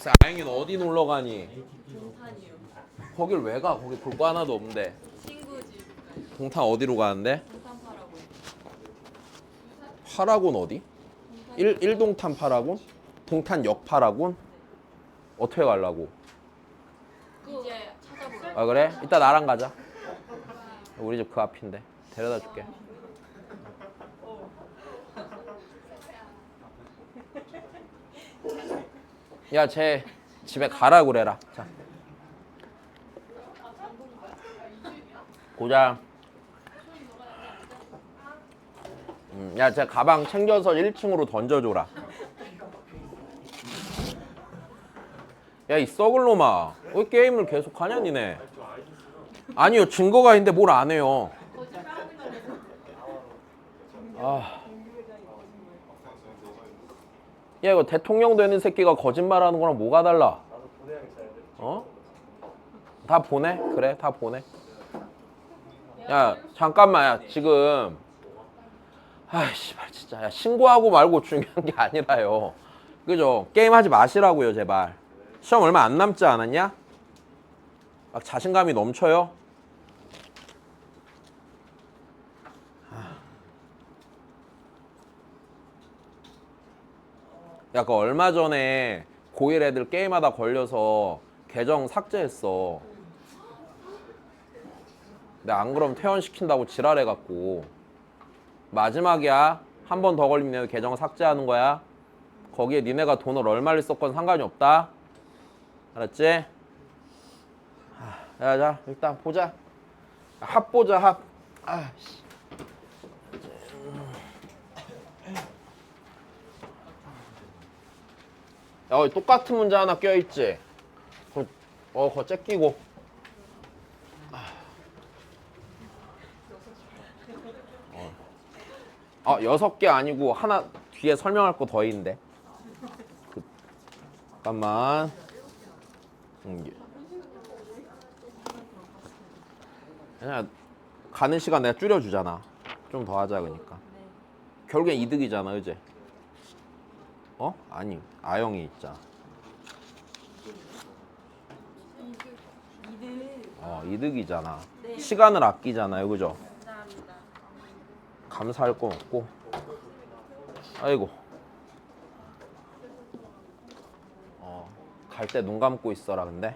아영이는 어디 놀러 가니? 동탄이요. 거길 왜 가? 거기 볼 거 하나도 없는데. 친구 집. 동탄 어디로 가는데? 동탄 파라고. 파라곤 어디? 일동탄 파라곤? 동탄역 파라곤? 어떻게 가려고? 이제 찾아보러. 아 그래? 이따 나랑 가자. 우리 집 그 앞인데 데려다 줄게. 야, 쟤 집에 가라 그래라. 자, 고자. 야, 쟤 가방 챙겨서 1층으로 던져줘라. 야, 이 썩을 놈아. 왜 게임을 계속 하냐, 니네? 아니요, 증거가 있는데 뭘 안 해요. 아. 야, 이거 대통령 되는 새끼가 거짓말하는 거랑 뭐가 달라? 어? 다 보내? 그래, 다 보내. 야, 잠깐만, 야, 지금. 아이씨발, 진짜. 야, 신고하고 말고 중요한 게 아니라요. 그죠? 게임하지 마시라고요, 제발. 시험 얼마 안 남지 않았냐? 막 자신감이 넘쳐요? 야, 그 얼마 전에 고1 애들 게임하다 걸려서 계정 삭제했어. 근데 안 그러면 퇴원시킨다고 지랄해갖고. 마지막이야. 한 번 더 걸리면 계정 삭제하는 거야. 거기에 니네가 돈을 얼마를 썼건 상관이 없다. 알았지? 야, 자, 일단 보자. 합 보자, 합. 아씨. 야, 여기 똑같은 문제 하나 껴있지? 그거 째끼고. 아, 6개 아니고 하나 뒤에 설명할 거 더 있는데. 잠깐만. 그냥 가는 시간 내가 줄여주잖아. 좀 더 하자 그러니까. 결국엔 이득이잖아, 그지? 어? 아니, 아영이 있잖아. 이득이잖아. 네. 시간을 아끼잖아요, 그죠? 감사합니다. 감사할 건 없고. 아이고. 갈 때 눈 감고 있어라, 근데.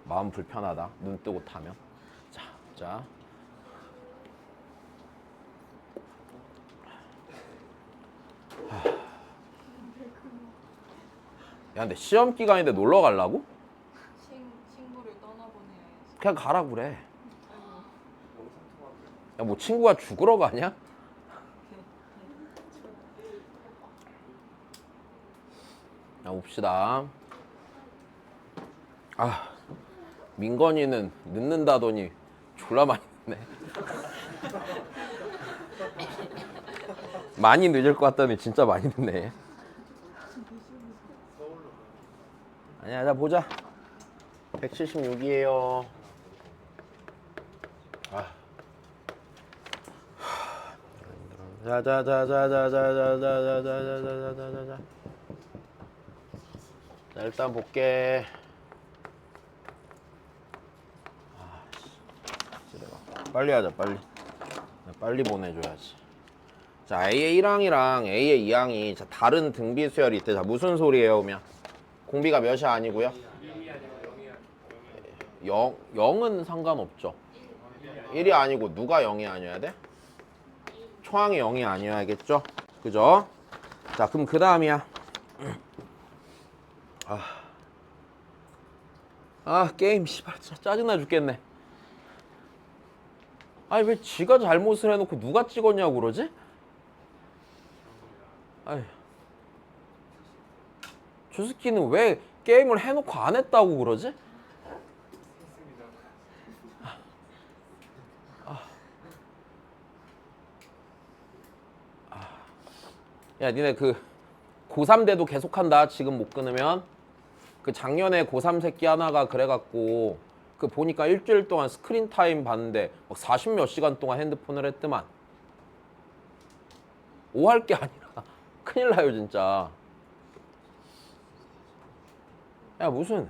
마음 불편하다. 눈 뜨고 타면. 자. 야, 근데 시험 기간인데 놀러 가려고? 친구를 떠나보내야 해서. 그냥 가라 그래. 야, 뭐 친구가 죽으러 가냐? 자, 봅시다. 아, 민건이는 늦는다더니 졸라 많이 늦네. 많이 늦을 것 같다니 진짜 많이 늦네. 아니야, 자 보자. 176이에요. 자자자자자자자자자자자자자자. 자, 일단 볼게. 빨리 하자, 빨리. 빨리 보내줘야지. 자, A의 1항이랑 A의 2항이 다른 등비 수열이 있대. 자, 무슨 소리예요, 그러면? 공비가 몇이 아니고요? 0은 상관없죠. 1이 아니고 누가 0이 아니어야 돼? 초항이 0이 아니어야겠죠? 그죠? 자, 그럼 그 다음이야. 게임 씨발 진짜 짜증나 죽겠네. 아니 왜 지가 잘못을 해놓고 누가 찍었냐고 그러지? 아이, 저 새끼는 왜 게임을 해놓고 안 했다고 그러지? 야, 니네 그 고3 돼도 계속한다. 지금 못 끊으면. 그 작년에 고3 새끼 하나가 그래갖고 그 보니까 일주일 동안 스크린 타임 봤는데 막 40몇 시간 동안 핸드폰을 했더만. 오할 게 아니라 큰일 나요 진짜. 야 무슨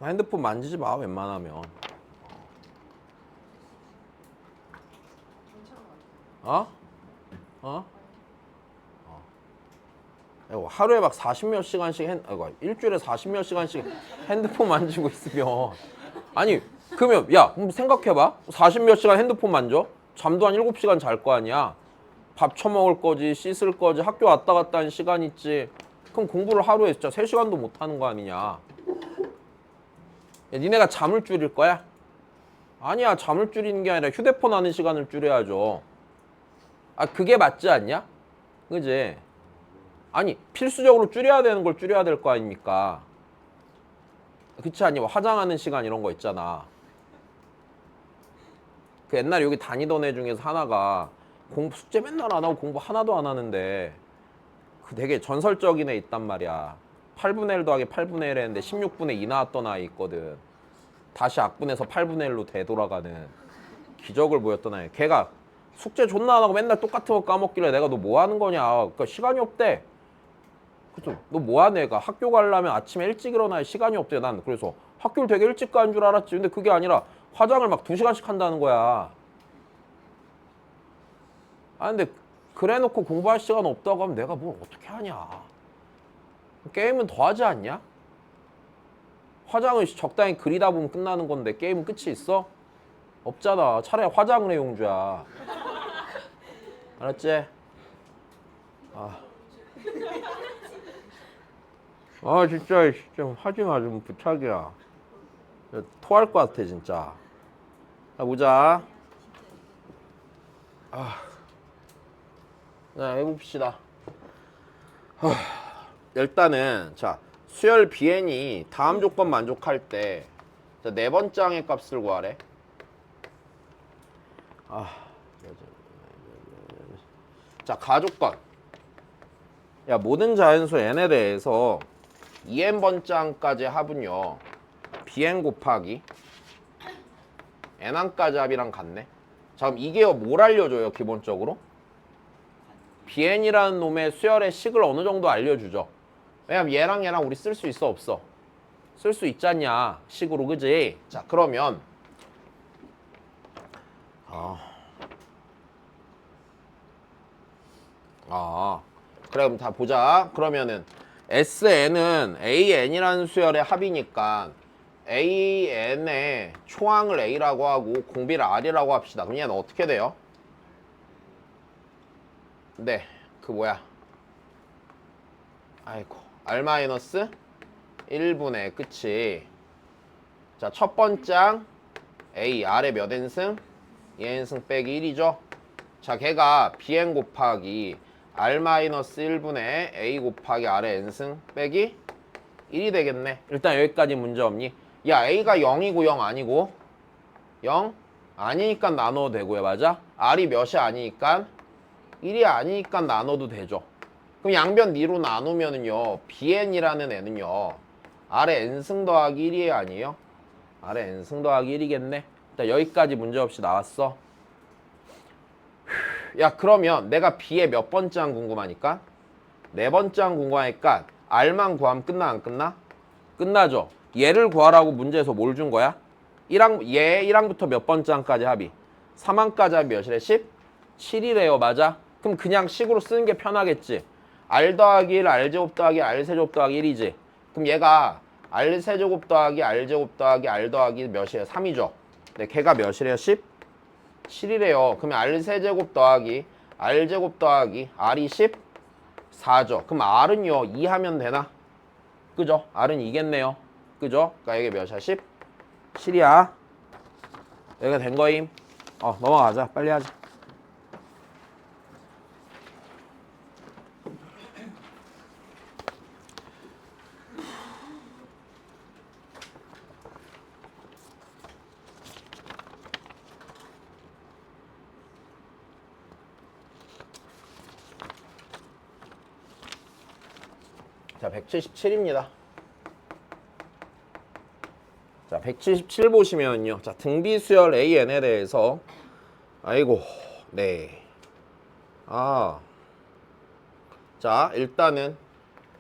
핸드폰 만지지 마 웬만하면. 어? 어? 하루에 막 40몇 시간씩 일주일에 40몇 시간씩 핸드폰 만지고 있으면 아니 그러면 야 생각해봐 40몇 시간 핸드폰 만져? 잠도 한 7시간 잘 거 아니야. 밥 처먹을 거지 씻을 거지 학교 왔다 갔다 하는 시간 있지. 그럼 공부를 하루에 진짜 3시간도 못 하는 거 아니냐. 야, 니네가 잠을 줄일 거야? 아니야 잠을 줄이는 게 아니라 휴대폰 하는 시간을 줄여야죠. 아 그게 맞지 않냐? 그지? 아니 필수적으로 줄여야 되는 걸 줄여야 될 거 아닙니까? 그렇지 않니? 뭐 화장하는 시간 이런 거 있잖아. 그 옛날에 여기 다니던 애 중에서 하나가 숙제 맨날 안 하고 공부 하나도 안 하는데 그 되게 전설적인 애 있단 말이야. 8분의 1 더하기 8분의 1 했는데 16분의 2 나왔던 아이 있거든. 다시 악분해서 8분의 1로 되돌아가는 기적을 보였던 아이. 걔가 숙제 존나 안 하고 맨날 똑같은 거 까먹길래 내가 너 뭐 하는 거냐. 그러니까 시간이 없대. 그래서 너 뭐 하는 애가 학교 가려면 아침에 일찍 일어나야 시간이 없대. 난 그래서 학교를 되게 일찍 가는 줄 알았지. 근데 그게 아니라 화장을 막 2시간씩 한다는 거야. 아 근데 그래놓고 공부할 시간 없다고 하면 내가 뭘 어떻게 하냐. 게임은 더 하지 않냐? 화장을 적당히 그리다 보면 끝나는 건데 게임은 끝이 있어? 없잖아. 차라리 화장을 해 용주야. 알았지? 진짜 하지 마. 좀 부탁이야. 토할 것 같아 진짜. 자 보자. 자 해봅시다. 일단은 자 수열 BN이 다음 조건 만족할 때 자, 네 번째 항의 값을 구하래. 자 가조건. 야 모든 자연수 n에 대해서 2n번째 항까지 합은요 bn 곱하기 n항까지 합이랑 같네. 자 그럼 이게 뭘 알려줘요 기본적으로? bn이라는 놈의 수열의 식을 어느 정도 알려주죠. 왜냐면 얘랑 우리 쓸 수 있어 없어? 쓸 수 있잖냐 식으로. 그지? 자 그러면 그래 그럼 다 보자. 그러면은 SN은 AN이라는 수열의 합이니까 AN의 초항을 A라고 하고 공비를 R이라고 합시다. 그럼 얘는 어떻게 돼요? 네, 그 뭐야? 아이고, R-1분의 그치? 자, 첫 번째 항 A, R의 몇 n승? 2n승 빼기 1이죠? 자, 걔가 Bn 곱하기 R-1분의 A 곱하기 R의 n승 빼기 1이 되겠네. 일단 여기까지 문제 없니? 야, A가 0이고 0 아니고 0 아니니까 나눠도 되고요. 맞아? R이 몇이 아니니까 1이 아니니까 나눠도 되죠. 그럼 양변 니로 나누면은요 BN이라는 애는요 R의 n승 더하기 1이 아니에요? R의 n승 더하기 1이겠네. 일단 여기까지 문제 없이 나왔어. 야 그러면 내가 B의 몇 번째 항 궁금하니까? 네 번째 항 궁금하니까 R만 구하면 끝나 안 끝나? 끝나죠. 얘를 구하라고 문제에서 뭘 준 거야? 1항, 얘 1항부터 몇 번째 항까지 합이? 3항까지 합이 몇이래? 17이래요. 맞아? 그럼 그냥 식으로 쓰는 게 편하겠지. R 더하기 1, R제곱 더하기 R세제곱 더하기 1이지. 그럼 얘가 R세제곱 더하기 R제곱 더하기 R 더하기 몇이에요? 3이죠. 네, 걔가 몇이래요? 17이래요. 그러면 R세제곱 더하기 R제곱 더하기 R이 14죠. 그럼 R은요 2 하면 되나? 그죠? R은 2겠네요. 그죠? 그러니까 이게 몇이야? 17이야. 여기가 된 거임. 넘어가자. 빨리 하자. 자, 177입니다. 자, 177 보시면요. 자, 등비수열 AN에 대해서 아이고, 네. 자, 일단은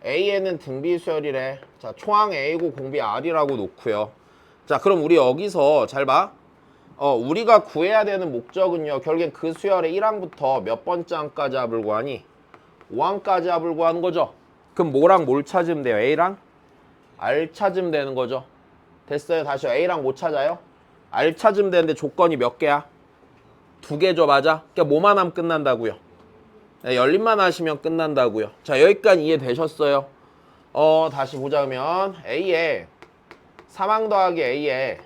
A에는 등비 수열이래. 자, 초항 A고 공비 R이라고 놓고요. 자, 그럼 우리 여기서 잘 봐. 우리가 구해야 되는 목적은요. 결국엔 그 수열의 1항부터 몇 번째 항까지 합을 구하니? 5항까지 합을 구하는 거죠. 그럼 뭐랑 뭘 찾으면 돼요? A랑 R 찾으면 되는 거죠. 됐어요. 다시 A랑 뭐 찾아요? R 찾으면 되는데 조건이 몇 개야? 2개죠. 맞아? 그러니까 뭐만 하면 끝난다고요. 네, 열림만 하시면 끝난다고요. 자, 여기까지 이해되셨어요? 다시 보자면 A에 3항 더하기 A에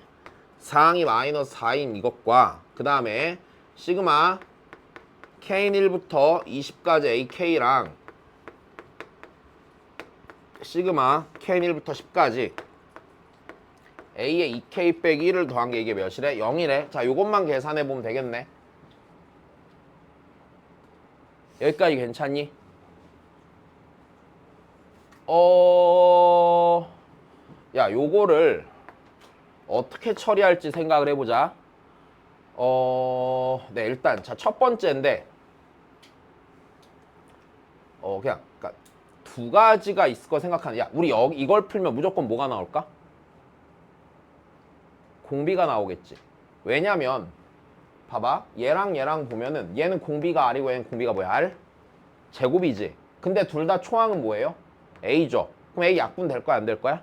4항이 마이너스 4인 이것과 그 다음에 시그마 K인 1부터 20까지 AK랑 시그마 K인 1부터 10까지 A에 2K 빼기 1을 더한 게 이게 몇이래? 0이래. 자, 요것만 계산해 보면 되겠네. 여기까지 괜찮니? 야, 요거를 어떻게 처리할지 생각을 해보자. 네, 일단 자, 첫 번째인데 그냥 그러니까 두 가지가 있을 거 생각하는. 야, 우리 이걸 풀면 무조건 뭐가 나올까? 공비가 나오겠지. 왜냐면 봐봐, 얘랑 얘랑 보면은 얘는 공비가 R이고 얘는 공비가 뭐야? R? 제곱이지. 근데 둘 다 초항은 뭐예요? A죠. 그럼 A 약분 될 거야, 안 될 거야?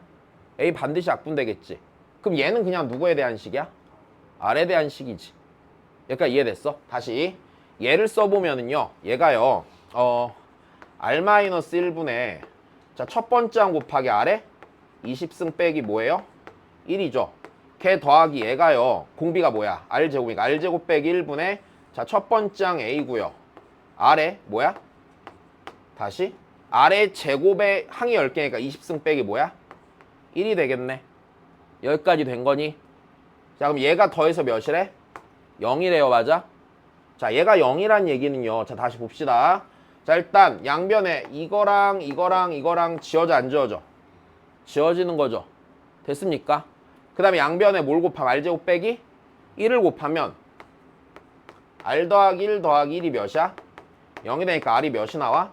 A 반드시 약분 되겠지. 그럼 얘는 그냥 누구에 대한 식이야? R에 대한 식이지. 그러니까 이해됐어? 다시 얘를 써보면은요, 얘가요 R-1분의 자, 첫 번째 항 곱하기 R에 20승 빼기 뭐예요? 1이죠. 걔 더하기 얘가요, 공비가 뭐야? R제곱이니까 R제곱 빼기 1분의 자, 첫 번째 항 A고요. R에 뭐야? 다시 R의 제곱에 항이 10개니까 20승 빼기 뭐야? 1이 되겠네. 여기까지 된 거니? 자, 그럼 얘가 더해서 몇이래? 0이래요. 맞아? 자, 얘가 0이란 얘기는요. 자, 다시 봅시다. 자, 일단 양변에 이거랑 이거랑 이거랑 지워져 안 지워져? 지워지는 거죠. 됐습니까? 그 다음에 양변에 뭘 곱하면 R제곱 빼기 1을 곱하면 R 더하기 1 더하기 1이 몇이야? 0이 되니까 R이 몇이 나와?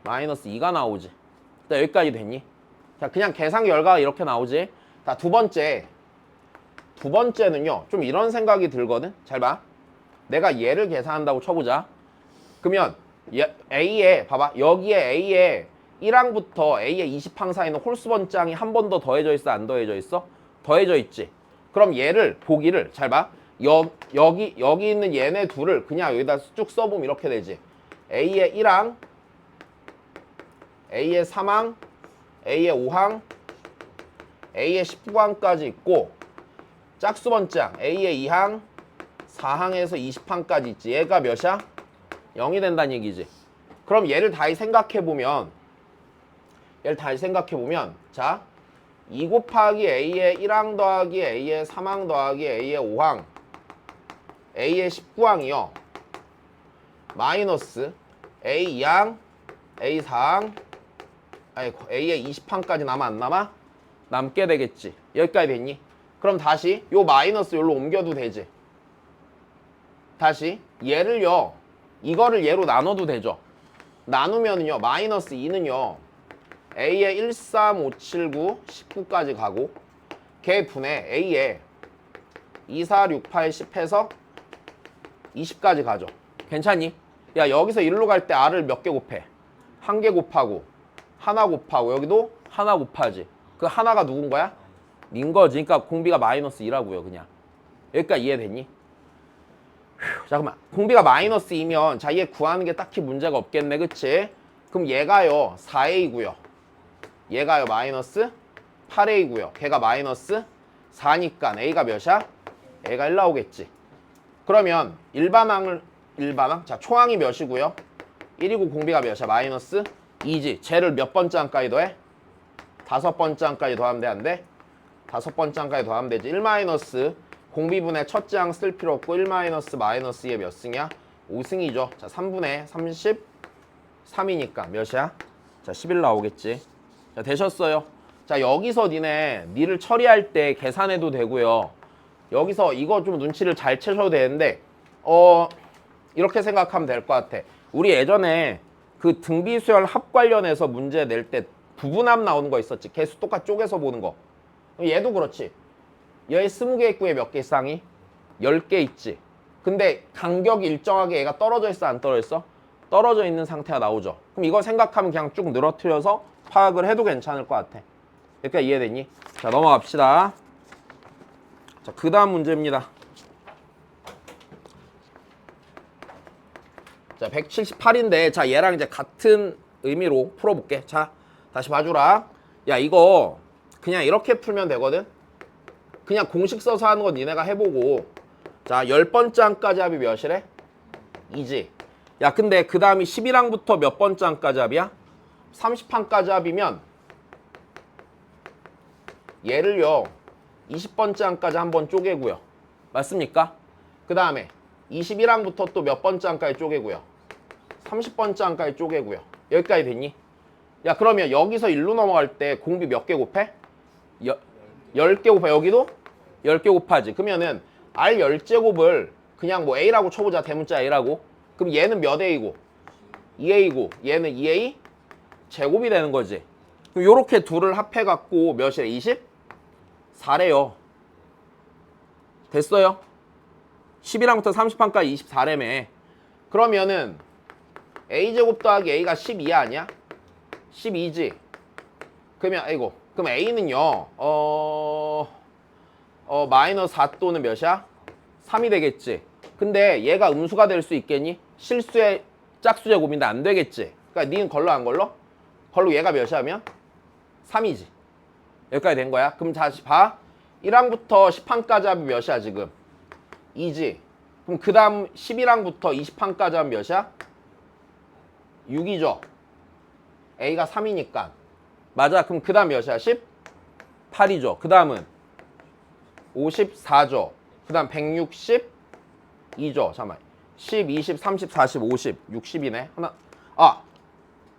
마이너스 2가 나오지. 자, 여기까지 됐니? 자, 그냥 계산 결과가 이렇게 나오지. 자, 두 번째는요, 좀 이런 생각이 들거든. 잘 봐. 내가 얘를 계산한다고 쳐보자. 그러면 A에 봐봐, 여기에 A에 1항부터 A에 20항 사이는 홀수 번장이 한 번 더 더해져 있어, 안 더해져 있어? 더해져 있지. 그럼 얘를 보기를 잘 봐. 여기 있는 얘네 둘을 그냥 여기다 쭉 써보면 이렇게 되지. A에 1항, A에 3항, A에 5항, A에 19항까지 있고 짝수 번장 A에 2항, 4항에서 20항까지 있지. 얘가 몇이야? 0이 된다는 얘기지. 그럼 얘를 다시 생각해보면 자, 2 곱하기 A에 1항 더하기 A에 3항 더하기 A에 5항 A에 19항이요. 마이너스 A 2항, A 4항, A에 20항까지 남아 안 남아? 남게 되겠지. 여기까지 됐니? 그럼 다시 요 마이너스 요로 옮겨도 되지. 다시 얘를요, 이거를 얘로 나눠도 되죠. 나누면은요, 마이너스 2는요 A에 1, 3, 5, 7, 9, 19까지 가고 걔 분해 A에 2, 4, 6, 8, 10 해서 20까지 가죠. 괜찮니? 야, 여기서 1로 갈 때 R을 몇 개 곱해? 1개 곱하고 하나 곱하고 여기도 하나 곱하지. 그 하나가 누군 거야? 닌 거지. 그러니까 공비가 마이너스 2라고요. 그냥 여기까지 이해됐니? 잠깐만, 공비가 마이너스 2면 자, 얘 구하는 게 딱히 문제가 없겠네. 그치? 그럼 얘가요 4A고요 얘가요 마이너스 8A고요 걔가 마이너스 4니까 A가 몇이야? A가 1 나오겠지. 그러면 일반항 자, 초항이 몇이고요? 1이고 공비가 몇이야? 마이너스 2지. 쟤를 몇 번째 항까지 더해? 5번째 항까지 더하면 돼, 안 돼? 5번째 항까지 더하면 되지. 1 마이너스 공비분의 첫째 항 쓸 필요 없고 1 마이너스 마이너스 2의 몇 승이야? 5승이죠. 자, 3분의 33이니까 몇이야? 자, 11 나오겠지. 자, 되셨어요? 자, 여기서 니를 처리할 때 계산해도 되고요. 여기서 이거 좀 눈치를 잘 채셔도 되는데 이렇게 생각하면 될 것 같아. 우리 예전에 그 등비수열 합 관련해서 문제 낼 때 부분합 나오는 거 있었지. 개수 똑같이 쪼개서 보는 거. 얘도 그렇지. 얘 20개 있고 얘 몇 개 이상이? 10개 있지. 근데 간격이 일정하게 얘가 떨어져 있어 안 떨어져 있어? 떨어져 있는 상태가 나오죠. 그럼 이거 생각하면 그냥 쭉 늘어뜨려서 파악을 해도 괜찮을 것 같아. 그러니까 이해됐니? 자, 넘어갑시다. 자, 그 다음 문제입니다. 자, 178인데 자, 얘랑 이제 같은 의미로 풀어볼게. 자, 다시 봐주라. 야, 이거 그냥 이렇게 풀면 되거든? 그냥 공식 써서 하는 건 니네가 해보고. 자, 10번째 항까지 합이 몇이래? 2지. 야, 근데 그 다음이 11항부터 몇 번째 항까지 합이야? 30항까지 합이면 얘를요 20번째 항까지 한번 쪼개고요. 맞습니까? 그 다음에 21항부터 또 몇 번째 항까지 쪼개고요. 30번째 항까지 쪼개고요. 여기까지 됐니? 야, 그러면 여기서 1로 넘어갈 때 공비 몇 개 곱해? 10개 곱해. 여기도 10개 곱하지. 그러면은 R 10제곱을 그냥 뭐 A라고 쳐보자. 대문자 A라고. 그럼 얘는 몇 A고? 2A고 얘는 2A 제곱이 되는 거지. 그럼 요렇게 둘을 합해갖고 몇이래? 24래요. 됐어요? 11항부터 30항까지 24래매. 그러면은 A제곱 더하기 A가 12 아니야? 12지. 그러면 아이고. 그럼 A는요. 마이너스 4 또는 몇이야? 3이 되겠지. 근데 얘가 음수가 될 수 있겠니? 실수의 짝수 제곱인데 안 되겠지. 그러니까 니는 걸러 안 걸러? 걸로 얘가 몇이냐면 3이지. 여기까지 된 거야. 그럼 다시 봐. 1항부터 10항까지 하면 몇이야 지금? 2지. 그럼 그 다음 11항부터 20항까지 하면 몇이야? 6이죠. A가 3이니까. 맞아. 그럼 그 다음 몇이야? 18이죠. 그 다음은 54죠. 그 다음 162죠. 잠깐만. 10, 20, 30, 40, 50, 60이네. 하나.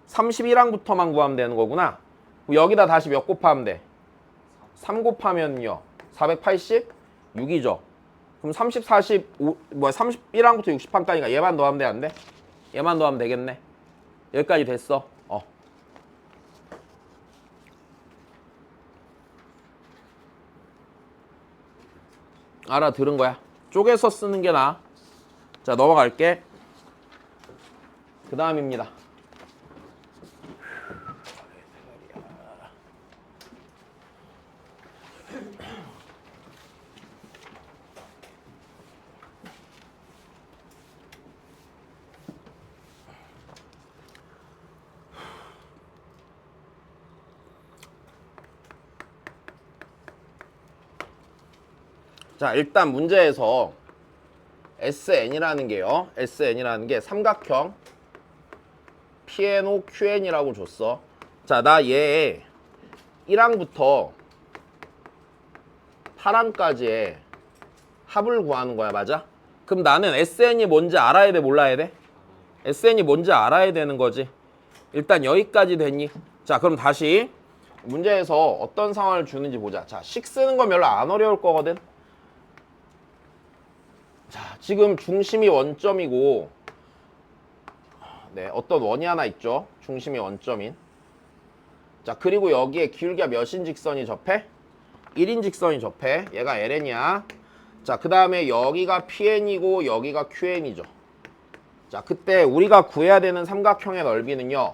31항부터만 구하면 되는 거구나. 여기다 다시 몇 곱하면 돼? 3 곱하면요. 486이죠. 그럼 30, 40, 31항부터 60항까지가 얘만 더하면 돼, 안 돼? 얘만 더하면 되겠네. 여기까지 됐어. 알아들은 거야. 쪼개서 쓰는 게 나아. 자, 넘어갈게. 그 다음입니다. 자, 일단 문제에서 SN이라는 게요. SN이라는 게 삼각형 PNO, QN이라고 줬어. 자, 나 얘 1항부터 8항까지의 합을 구하는 거야. 맞아? 그럼 나는 SN이 뭔지 알아야 돼? 몰라야 돼? SN이 뭔지 알아야 되는 거지. 일단 여기까지 됐니? 자, 그럼 다시 문제에서 어떤 상황을 주는지 보자. 자, 식 쓰는 건 별로 안 어려울 거거든. 자, 지금 중심이 원점이고, 네, 어떤 원이 하나 있죠. 중심이 원점인. 자, 그리고 여기에 기울기가 몇인 직선이 접해? 1인 직선이 접해. 얘가 LN이야. 자, 그 다음에 여기가 PN이고 여기가 QN이죠. 자, 그때 우리가 구해야 되는 삼각형의 넓이는요.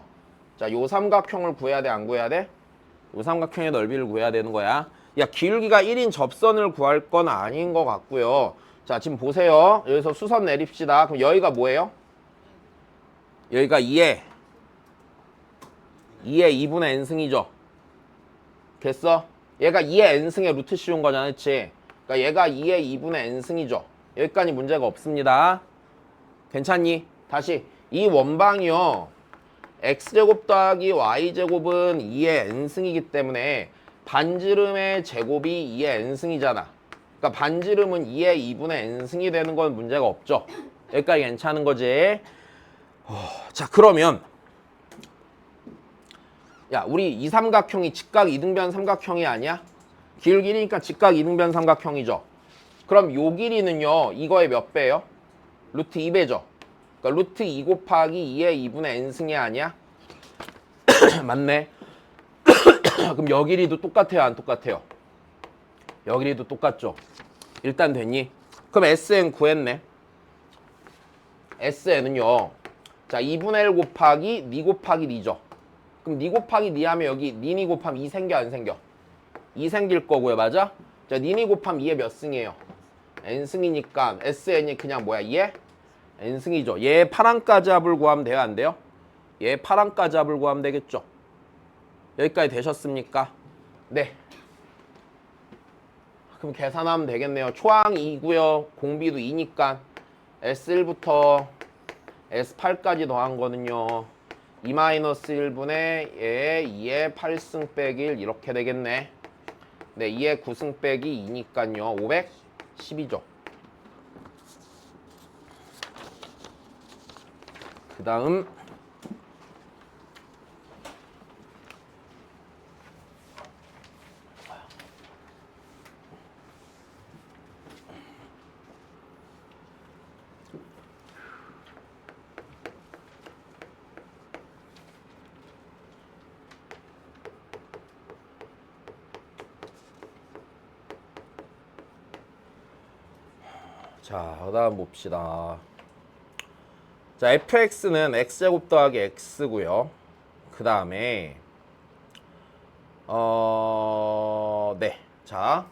자, 요 삼각형을 구해야 돼, 안 구해야 돼? 요 삼각형의 넓이를 구해야 되는 거야. 야, 기울기가 1인 접선을 구할 건 아닌 것 같고요. 자, 지금 보세요. 여기서 수선 내립시다. 그럼 여기가 뭐예요? 여기가 2의 2분의 n승이죠. 됐어? 얘가 2의 n승의 루트 씌운 거잖아, 그치? 그러니까 얘가 2의 2분의 n승이죠. 여기까지 문제가 없습니다. 괜찮니? 다시 이 원방이요. x제곱 더하기 y제곱은 2의 n승이기 때문에 반지름의 제곱이 2의 n승이잖아. 그러니까 반지름은 2의 2분의 n승이 되는 건 문제가 없죠. 여기까지 괜찮은 거지. 자, 그러면 야, 우리 이 삼각형이 직각 이등변 삼각형이 아니야? 기울기니까 직각 이등변 삼각형이죠. 그럼 요 길이는요. 이거의 몇 배예요? 루트 2배죠. 그러니까 루트 2 곱하기 2의 2분의 n승이 아니야? 맞네. 그럼 여 길이도 똑같아요, 안 똑같아요? 여 길이도 똑같죠? 일단 됐니? 그럼 SN 구했네. SN은요. 자, 2분의 1 곱하기 니 곱하기 니죠. 그럼 니 곱하기 니 하면 여기 니니 곱하면 2 생겨, 안 생겨? 2 생길 거고요, 맞아? 자, 니니 곱하면 2의 몇 승이에요? n승이니까 SN이 그냥 뭐야? 2의 n승이죠. 얘 파랑까지 합을 구하면 돼요, 안 돼요? 얘 파랑까지 합을 구하면 되겠죠. 여기까지 되셨습니까? 네. 그럼 계산하면 되겠네요. 초항 2고요. 공비도 2니까 S1부터 S8까지 더한 거는요. 2-1분의 얘 2의 8승 빼기 1 이렇게 되겠네. 네, 2의 9승 빼기 2니까요. 512죠. 그 다음 자, 그 다음 봅시다. 자, fx는 x제곱 더하기 x고요. 그 다음에 네. 자,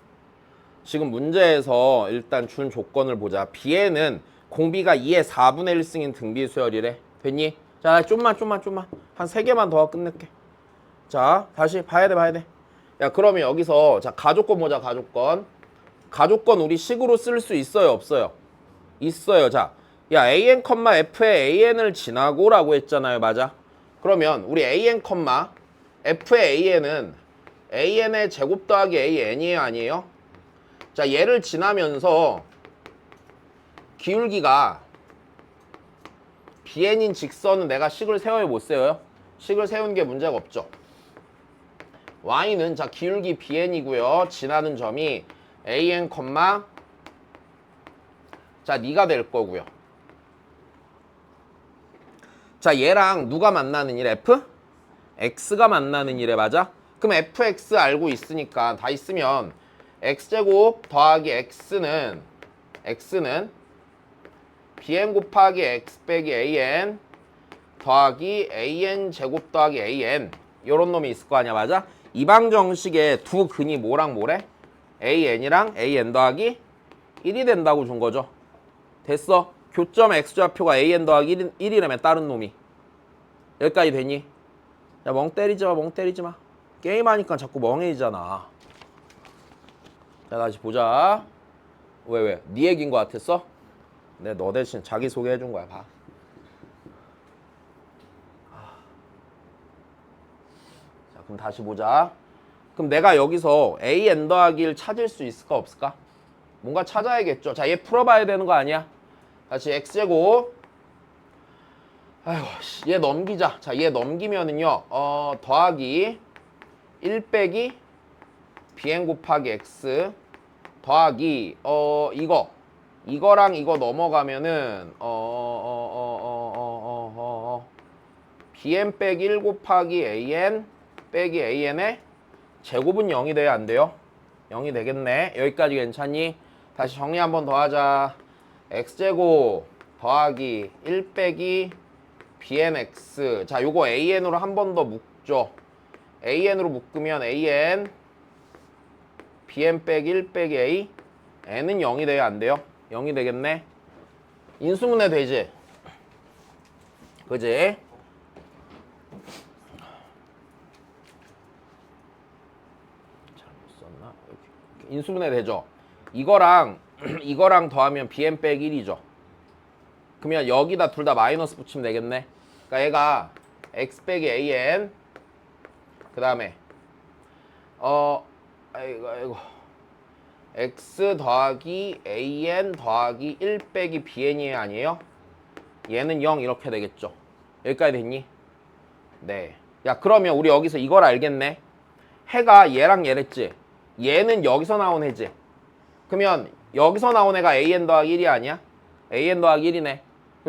지금 문제에서 일단 준 조건을 보자. b에는 공비가 2의 4분의 1승인 등비수열이래. 됐니? 자, 좀만. 한 3개만 더 끝낼게. 자, 다시 봐야 돼. 야, 그러면 여기서 자, 가족권 보자, 가족권. 가족권 우리 식으로 쓸 수 있어요, 없어요? 있어요. 자, 야, an, f의 an을 지나고라고 했잖아요, 맞아? 그러면 우리 an, f의 an은 an의 제곱 더하기 an이에요, 아니에요? 자, 얘를 지나면서 기울기가 bn인 직선은 내가 식을 세워요, 못 세워요? 식을 세우는 게 문제가 없죠. y는 자, 기울기 bn이고요. 지나는 점이 an, 자, 니가 될 거고요. 자, 얘랑 누가 만나는 일? f? x가 만나는 일에 맞아? 그럼 fx 알고 있으니까 다 있으면 x제곱 더하기 x는 bn 곱하기 x 빼기 an 더하기 an 제곱 더하기 an 요런 놈이 있을 거 아니야, 맞아? 이방 정식의 두 근이 뭐랑 뭐래? an이랑 an 더하기 1이 된다고 준 거죠. 됐어. 교점 x좌표가 an 더하기 1이라면 다른 놈이. 여기까지 되니? 야, 멍 때리지 마. 게임하니까 자꾸 멍해지잖아. 자, 다시 보자. 왜? 네 얘기인 거 같았어? 내 너 대신 자기소개 해준 거야, 봐. 자, 그럼 다시 보자. 그럼 내가 여기서 an 더하기 1 찾을 수 있을까, 없을까? 뭔가 찾아야겠죠. 자, 얘 풀어봐야 되는 거 아니야? 다시 x제곱. 아이고, 얘 넘기자. 자, 얘 넘기면은요, 더하기 1 빼기 bn 곱하기 x 더하기 이거랑 이거 넘어가면은 bn 빼기 1 곱하기 an 빼기 an의 제곱은 0이 돼야 안 돼요? 0이 되겠네. 여기까지 괜찮니? 다시 정리 한번 더 하자. x제곱 더하기 1 빼기 bnx. 자, 요거 an으로 한 번 더 묶죠. an으로 묶으면 an bn 빼기 1 빼기 a n은 0이 돼야 안 돼요? 0이 되겠네. 인수분해 되지? 그지? 잘못 썼나? 이렇게. 인수분해 되죠? 이거랑 더하면 bn 빼기 1이죠. 그러면 여기다 둘 다 마이너스 붙이면 되겠네. 그러니까 얘가 x 빼기 an 그 다음에 아이고 x 더하기 an 더하기 1 빼기 bn이 아니에요? 얘는 0 이렇게 되겠죠. 여기까지 됐니? 네. 야, 그러면 우리 여기서 이걸 알겠네. 해가 얘랑 얘랬지. 얘는 여기서 나온 해지. 그러면 여기서 나온 애가 an 더하기 1이 아니야? an 더하기 1이네.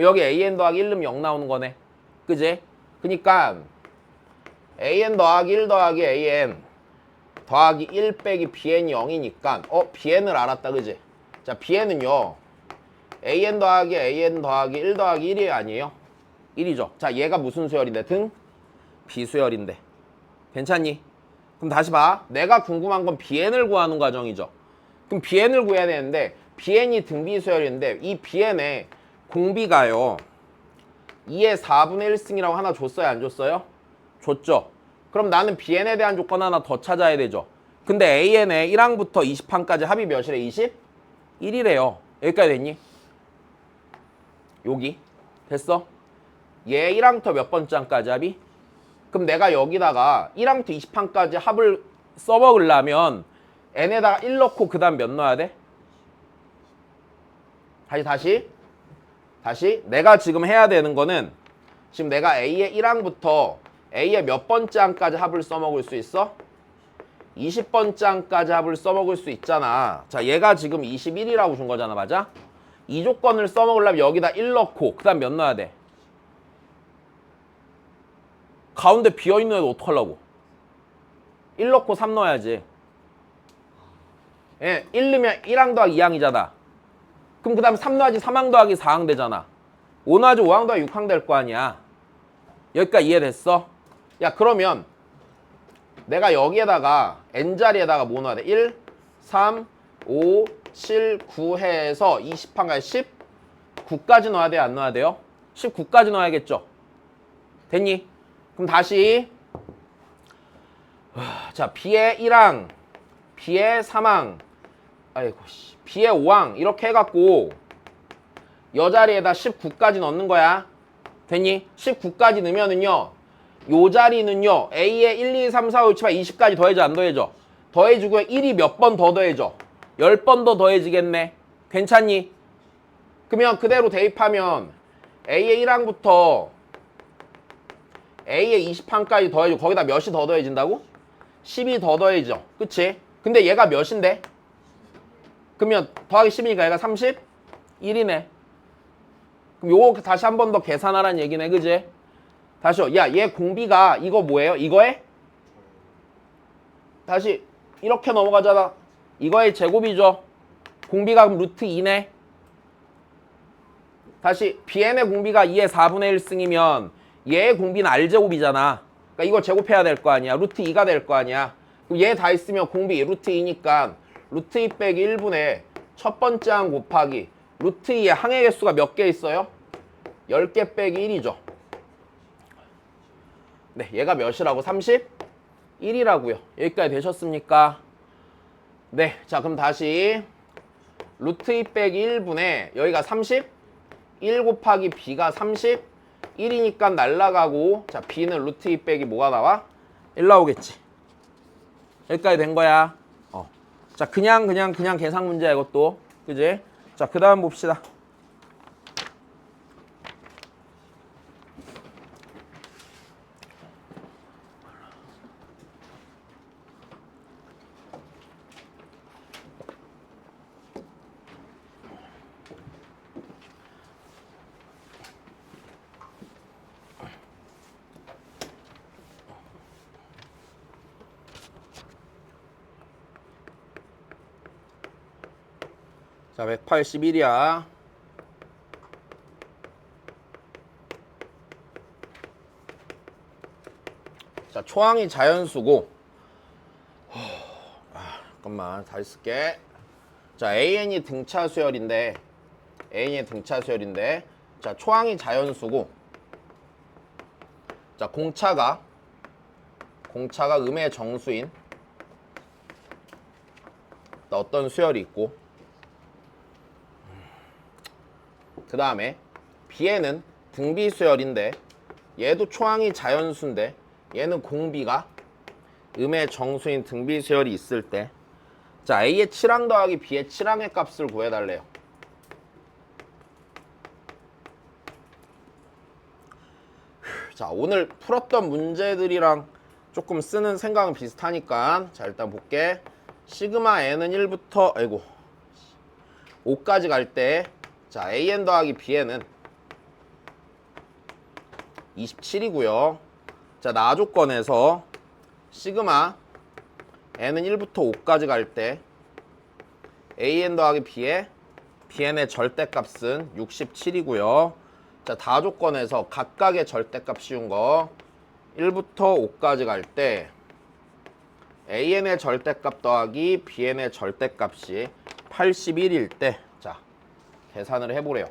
여기 AN 더하기 1 넣으면 0 나오는 거네. 그지? 그니까 AN 더하기 1 더하기 AN 더하기 1 빼기 BN이 0이니까 BN을 알았다. 그지? 자, BN은요. AN 더하기 AN 더하기 1 더하기 1이 아니에요? 1이죠. 자, 얘가 무슨 수열인데? 등 비수열인데. 괜찮니? 그럼 다시 봐. 내가 궁금한 건 BN을 구하는 과정이죠. 그럼 BN을 구해야 되는데 BN이 등비수열인데 이 BN에 공비가요. 2의 4분의 1승이라고 하나 줬어요? 안 줬어요? 줬죠. 그럼 나는 BN에 대한 조건 하나 더 찾아야 되죠. 근데 AN에 1항부터 20항까지 합이 몇이래? 21이래요. 여기까지 됐니? 여기. 됐어? 얘 1항부터 몇 번째 항까지 합이? 그럼 내가 여기다가 1항부터 20항까지 합을 써먹으려면 n에다가 1 넣고 그 다음 몇 넣어야 돼? 다시 내가 지금 해야 되는 거는 지금 내가 A의 1항부터 A의 몇 번째 항까지 합을 써먹을 수 있어? 20번째 항까지 합을 써먹을 수 있잖아. 자, 얘가 지금 21이라고 준 거잖아. 맞아? 이 조건을 써먹으려면 여기다 1 넣고 그 다음 몇 넣어야 돼? 가운데 비어있는 애도 어떡하려고? 1 넣고 3 넣어야지. 예, 1 넣으면 1항 더하기 2항이잖아. 그럼 그 다음 3 넣어야지 3항 더하기 4항 되잖아. 5 넣어야지 5항 더하기 6항 될 거 아니야. 여기까지 이해됐어? 야, 그러면 내가 여기에다가 n자리에다가 뭐 넣어야 돼? 1, 3, 5, 7, 9 해서 20항까지 19까지 넣어야 돼요? 안 넣어야 돼요? 19까지 넣어야겠죠? 됐니? 그럼 다시 자, B의 1항, B의 3항, B의 5항 이렇게 해갖고 여 자리에다 19까지 넣는 거야. 됐니? 19까지 넣으면은요 요 자리는요 A의 1, 2, 3, 4, 5, 6, 7, 8, 20까지 더해져 안 더해져? 더해주고요. 1이 몇 번 더 더해져? 10번 더 더해지겠네. 괜찮니? 그러면 그대로 대입하면 A의 1항부터 A의 20항까지 더해주고 거기다 몇이 더 더해진다고? 10이 더 더해져. 그치? 근데 얘가 몇인데? 그러면 더하기 10이니까 얘가 31이네. 그럼 요거 다시 한 번 더 계산하라는 얘기네. 그지? 다시요. 야, 얘 공비가 이거 뭐예요? 이거에? 다시 이렇게 넘어가잖아. 이거의 제곱이죠. 공비가 그럼 루트 2네. 다시 BN의 공비가 2의 4분의 1승이면 얘의 공비는 R제곱이잖아. 그러니까 이거 제곱해야 될 거 아니야. 루트 2가 될 거 아니야. 그럼 얘 다 있으면 공비 루트 2니까 루트 2 빼기 1분의 첫 번째 항 곱하기 루트 2의 항의 개수가 몇 개 있어요? 10개 빼기 1이죠. 네, 얘가 몇이라고? 31이라고요. 여기까지 되셨습니까? 네, 자 그럼 다시 루트 2 빼기 1분의 여기가 31 곱하기 B가 31이니까 날라가고 자 B는 루트 2 빼기 뭐가 나와? 1 나오겠지. 여기까지 된 거야. 자 그냥 계산 문제야 이것도. 그지? 자 그 다음 봅시다. 자, 181이야. 자, 초항이 자연수고. 잠깐만, 다시 쓸게. 자, AN이 등차 수열인데, 자, 초항이 자연수고. 자, 공차가 음의 정수인 어떤 수열이 있고. 그 다음에 B에는 등비수열인데 얘도 초항이 자연수인데 얘는 공비가 음의 정수인 등비수열이 있을 때 자 A의 7항 더하기 B의 7항의 값을 구해달래요. 자 오늘 풀었던 문제들이랑 조금 쓰는 생각은 비슷하니까 자 일단 볼게. 시그마 n은 1부터 5까지 갈 때 자, AN 더하기 BN은 27이고요. 자, 나 조건에서 시그마 n은 1부터 5까지 갈 때 an 더하기 bn의 절대값은 67이고요. 자, 다 조건에서 각각의 절대값 씌운 거 1부터 5까지 갈 때 an의 절대값 더하기 bn의 절대값이 81일 때, 자, 계산을 해보래요.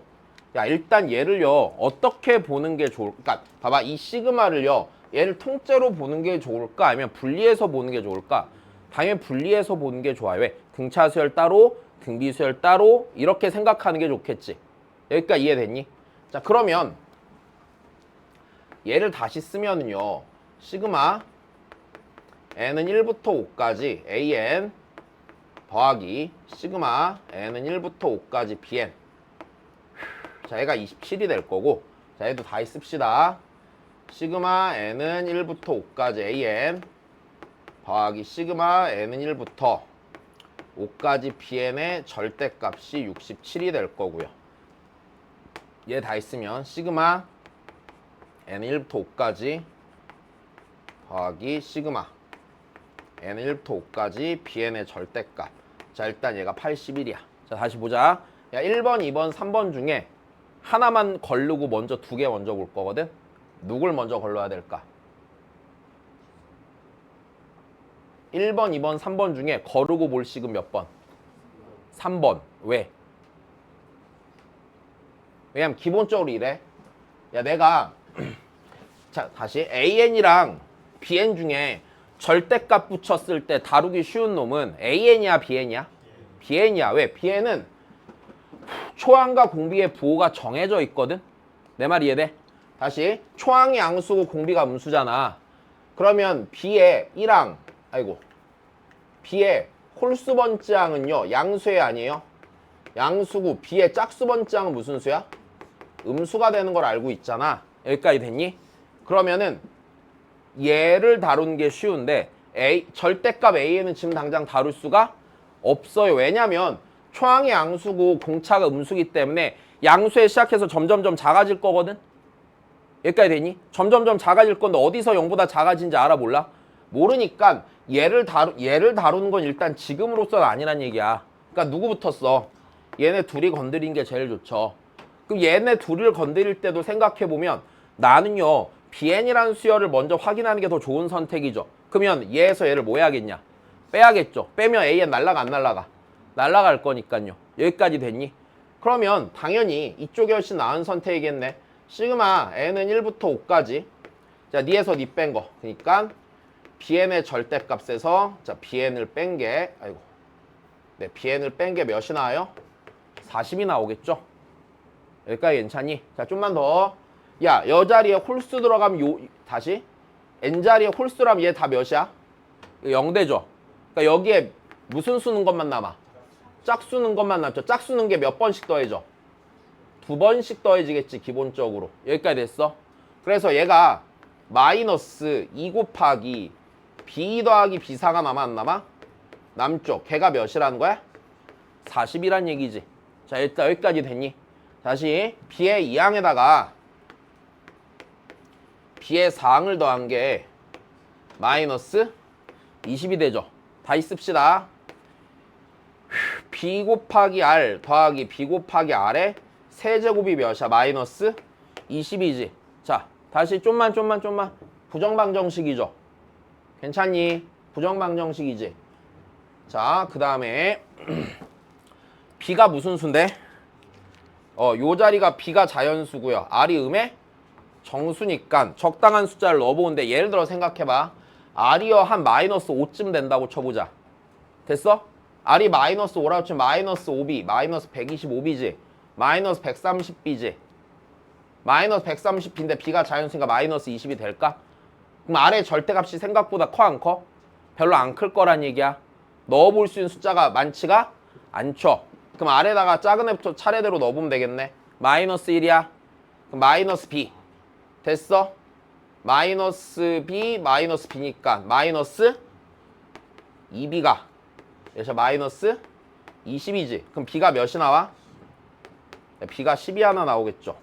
야, 일단 얘를요, 어떻게 보는 게 좋을까? 그러니까 봐봐, 이 시그마를요, 얘를 통째로 보는 게 좋을까? 아니면 분리해서 보는 게 좋을까? 당연히 분리해서 보는 게 좋아요. 왜? 등차 수열 따로, 등비 수열 따로, 이렇게 생각하는 게 좋겠지. 여기까지 이해됐니? 자, 그러면 얘를 다시 쓰면은요, 시그마 n은 1부터 5까지 an 더하기 시그마 n은 1부터 5까지 bn. 자, 얘가 27이 될 거고, 자, 얘도 다시 씁시다. 시그마 n은 1부터 5까지 an 더하기 시그마 n은 1부터 5까지 bn의 절대값이 67이 될 거고요. 얘 다 있으면 시그마 n은 1부터 5까지 더하기 시그마 n은 1부터 5까지 bn의 절대값. 자, 일단 얘가 81이야. 자, 다시 보자. 야, 1번, 2번, 3번 중에 하나만 걸르고 먼저 두 개 먼저 볼 거거든. 누굴 먼저 걸러야 될까? 1번, 2번, 3번 중에 거르고 볼 식은 몇 번? 3번. 왜? 왜냐면 기본적으로 이래. 야, 내가 자, 다시 an이랑 bn 중에 절대값 붙였을 때 다루기 쉬운 놈은 an이야, bn이야? bn이야. 왜? bn은 초항과 공비의 부호가 정해져 있거든. 내 말 이해돼? 다시 초항이 양수고 공비가 음수잖아. 그러면 b의 1항, b의 홀수 번째항은요, 양수의 아니에요? 양수고 b의 짝수 번째항은 무슨 수야? 음수가 되는 걸 알고 있잖아. 여기까지 됐니? 그러면은 얘를 다루는 게 쉬운데 절대값 a는 지금 당장 다룰 수가 없어요. 왜냐면 초항이 양수고 공차가 음수기 때문에 양수에 시작해서 점점점 작아질 거거든. 여기까지 되니? 점점점 작아질 건데 어디서 0보다 작아진지 알아 몰라? 모르니까 얘를 다루는 건 일단 지금으로서는 아니란 얘기야. 그러니까 누구부터 써? 얘네 둘이 건드린 게 제일 좋죠. 그럼 얘네 둘을 건드릴 때도 생각해보면 나는요, bn이라는 수열을 먼저 확인하는 게 더 좋은 선택이죠. 그러면 얘에서 얘를 뭐 해야겠냐? 빼야겠죠. 빼면 an 날라가 안 날라가? 날라갈 거니까요. 여기까지 됐니? 그러면 당연히 이쪽이 훨씬 나은 선택이겠네. 시그마 n은 1부터 5까지. 자, 니에서 니 뺀 거. 그러니까 bn의 절대값에서 자, bn을 뺀 게 네, bn을 뺀 게 몇이 나와요? 40이 나오겠죠? 여기까지 괜찮니? 자, 좀만 더. 야, 여 자리에 홀수 들어가면 다시 n 자리에 홀수라면 얘 다 몇이야? 0되죠? 그러니까 여기에 무슨 수는 것만 남아? 짝수는 것만 남죠. 짝수는 게 몇 번씩 더해져? 2번씩 더해지겠지, 기본적으로. 여기까지 됐어? 그래서 얘가 마이너스 2 곱하기 b 더하기 b사가 남아 안 남아? 남죠. 걔가 몇이라는 거야? 40이란 얘기지. 자, 일단 여기까지 됐니? 다시 b의 2항에다가 b의 4항을 더한 게 마이너스 20이 되죠. 다시 씁시다. b 곱하기 r 더하기 b 곱하기 r의 세제곱이 몇이야? 마이너스 20이지. 자, 다시 좀만 부정방정식이죠. 괜찮니? 부정방정식이지. 자, 그 다음에 b가 무슨 수인데? 요 자리가 b가 자연수고요. r이 음의 정수니까 적당한 숫자를 넣어보는데 예를 들어 생각해봐. r이요 한 마이너스 5쯤 된다고 쳐보자. 됐어? r이 마이너스 5라고 치면 마이너스 5b, 마이너스 125b지. 마이너스 130b지. 마이너스 130b인데 b가 자연수니까 마이너스 20이 될까? 그럼 r의 절대값이 생각보다 커 안 커? 별로 안 클 거란 얘기야. 넣어볼 수 있는 숫자가 많지가 않죠. 그럼 아래다가 작은 애부터 차례대로 넣어보면 되겠네. 마이너스 1이야. 그럼 마이너스 b. 됐어? 마이너스 b, 마이너스 b니까 마이너스 2b가 여기서 마이너스 20이지. 그럼 b가 몇이 나와? b가 10이 하나 나오겠죠.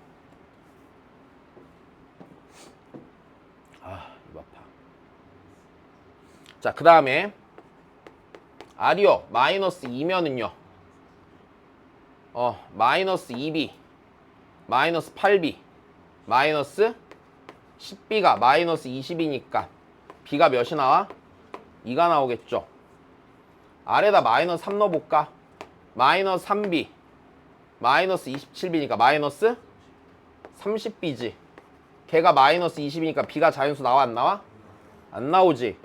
자, 그 다음에 R이요. 마이너스 2면은요. 마이너스 2B, 마이너스 8B, 마이너스 10B가 마이너스 20이니까 B가 몇이 나와? 2가 나오겠죠. 아래다 마이너스 3 넣어볼까? 마이너스 3B, 마이너스 27B니까 마이너스 30B지. 걔가 마이너스 20이니까 B가 자연수 나와 안 나와? 안 나오지.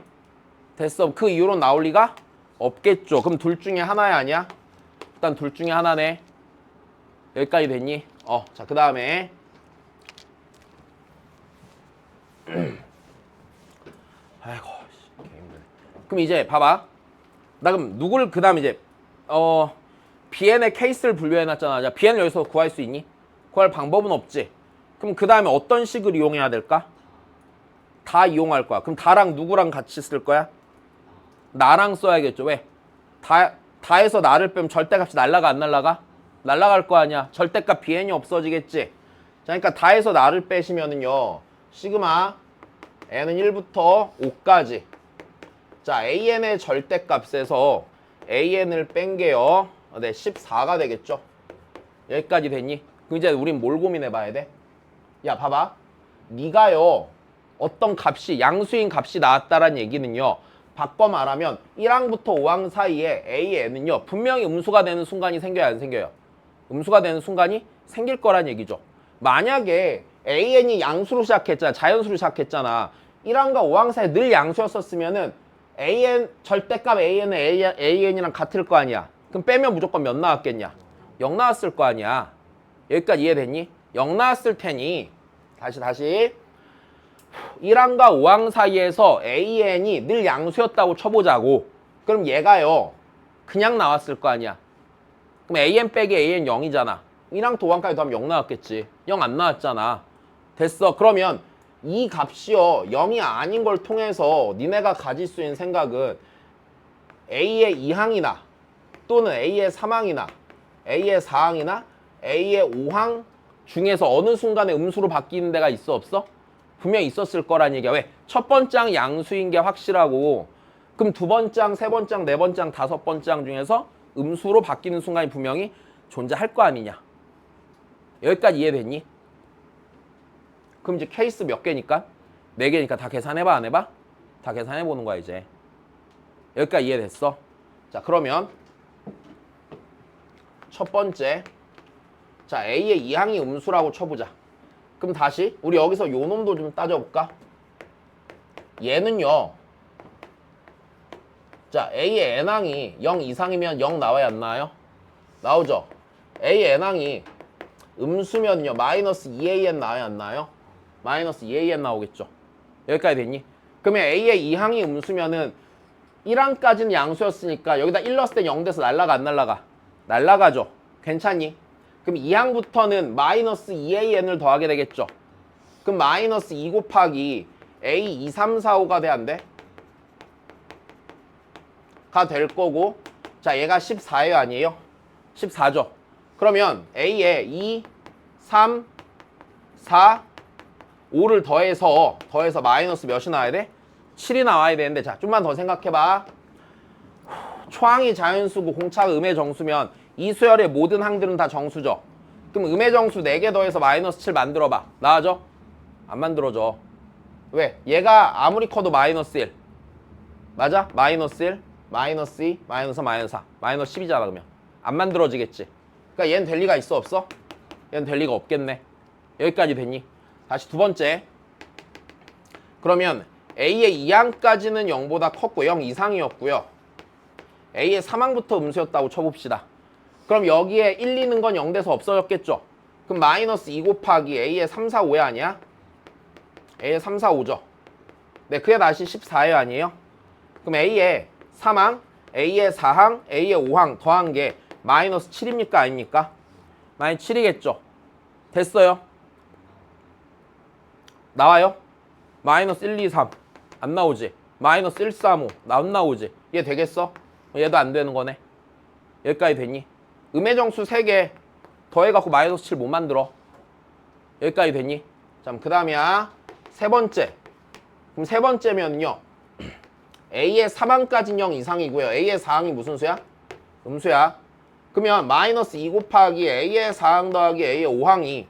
됐어. 그 이후로 나올 리가 없겠죠. 그럼 둘 중에 하나야 아니야? 일단 둘 중에 하나네. 여기까지 됐니? 자, 그 다음에 아이고, 개 힘드네. 그럼 이제 봐봐. 나 그럼 누구를 그 다음 이제 BN의 케이스를 분류해놨잖아. 자, BN을 여기서 구할 수 있니? 구할 방법은 없지. 그럼 그 다음에 어떤 식을 이용해야 될까? 다 이용할 거야. 그럼 다랑 누구랑 같이 쓸 거야? 나랑 써야겠죠. 왜? 다에서 나를 빼면 절대값이 날라가 안 날라가? 날라갈 거 아니야. 절대값 BN이 없어지겠지. 자, 그러니까 다에서 나를 빼시면은요. 시그마 n은 1부터 5까지. 자, AN의 절대값에서 AN을 뺀 게요. 네, 14가 되겠죠. 여기까지 됐니? 그럼 이제 우린 뭘 고민해 봐야 돼? 야, 봐봐. 네가요. 어떤 값이 양수인 값이 나왔다라는 얘기는요. 바꿔 말하면 1항부터 5항 사이에 AN은요. 분명히 음수가 되는 순간이 생겨야 안 생겨요? 음수가 되는 순간이 생길 거란 얘기죠. 만약에 AN이 양수로 시작했잖아. 자연수로 시작했잖아. 1항과 5항 사이에 늘 양수였었으면은 AN 절대값 AN은 AN이랑 같을 거 아니야. 그럼 빼면 무조건 몇 나왔겠냐? 0 나왔을 거 아니야. 여기까지 이해됐니? 0 나왔을 테니 다시 1항과 5항 사이에서 AN이 늘 양수였다고 쳐보자고. 그럼 얘가요. 그냥 나왔을 거 아니야. 그럼 AN 빼기 AN 0이잖아. 1항 도 5항까지 더하면 0 나왔겠지. 0 안 나왔잖아. 됐어. 그러면 이 값이요. 0이 아닌 걸 통해서 니네가 가질 수 있는 생각은 A의 2항이나 또는 A의 3항이나 A의 4항이나 A의 5항 중에서 어느 순간에 음수로 바뀌는 데가 있어 없어? 분명히 있었을 거란 얘기야. 왜? 첫 번째 항 양수인 게 확실하고 그럼 두 번째 항, 세 번째 항, 네 번째 항, 다섯 번째 항 중에서 음수로 바뀌는 순간이 분명히 존재할 거 아니냐. 여기까지 이해됐니? 그럼 이제 케이스 몇 개니까? 4개니까 다 계산해봐 안 해봐? 다 계산해보는 거야 이제. 여기까지 이해됐어? 자, 그러면 첫 번째, 자, A의 2항이 음수라고 쳐보자. 그럼 다시 우리 여기서 요 놈도 좀 따져볼까? 얘는요. 자, A의 n항이 0 이상이면 0 나와야 안 나와요? 나오죠? A의 n항이 음수면요. 마이너스 2AN 나와야 안 나와요? 마이너스 2AN 나오겠죠. 여기까지 됐니? 그러면 A의 2항이 음수면은 1항까지는 양수였으니까 여기다 1 넣었을 때 0 돼서 날라가 안 날라가? 날라가죠. 괜찮니? 그럼 2항부터는 마이너스 2AN을 더하게 되겠죠. 그럼 마이너스 2 곱하기 A 2, 3, 4, 5가 돼 안 돼? 가 될 거고 자 얘가 14예요 아니에요? 14죠. 그러면 A에 2, 3, 4, 5를 더해서 마이너스 몇이 나와야 돼? 7이 나와야 되는데 자 좀만 더 생각해봐. 초항이 자연수고 공차가 음의 정수면 이 수열의 모든 항들은 다 정수죠. 그럼 음의 정수 4개 더해서 마이너스 7 만들어봐. 나아져? 안 만들어져. 왜? 얘가 아무리 커도 마이너스 1. 맞아? 마이너스 1, 마이너스 2, 마이너스 3, 마이너스 4. 마이너스 10이잖아 그러면. 안 만들어지겠지. 그러니까 얘는 될 리가 있어 없어? 얘는 될 리가 없겠네. 여기까지 됐니? 다시 두 번째. 그러면 A의 2항까지는 0보다 컸고 0 이상이었고요. A의 3항부터 음수였다고 쳐봅시다. 그럼 여기에 1, 2는 건 0 돼서 없어졌겠죠? 그럼 마이너스 2 곱하기 A의 3, 4, 5야 아니야? A의 3, 4, 5죠. 네, 그게 다시 14예요 아니에요? 그럼 A의 3항, A의 4항, A의 5항 더한 게 마이너스 7입니까 아닙니까? 마이너스 7이겠죠. 됐어요? 나와요? 마이너스 1, 2, 3 안 나오지? 마이너스 1, 3, 5 안 나오지? 얘 되겠어? 얘도 안 되는 거네. 여기까지 됐니? 음의 정수 3개 더해갖고 마이너스 7 못 만들어. 여기까지 됐니? 자, 그 다음이야 세 번째. 그럼 세 번째면요 A의 3항까지는 0 이상이고요. A의 4항이 무슨 수야? 음수야. 그러면 마이너스 2 곱하기 A의 4항 더하기 A의 5항이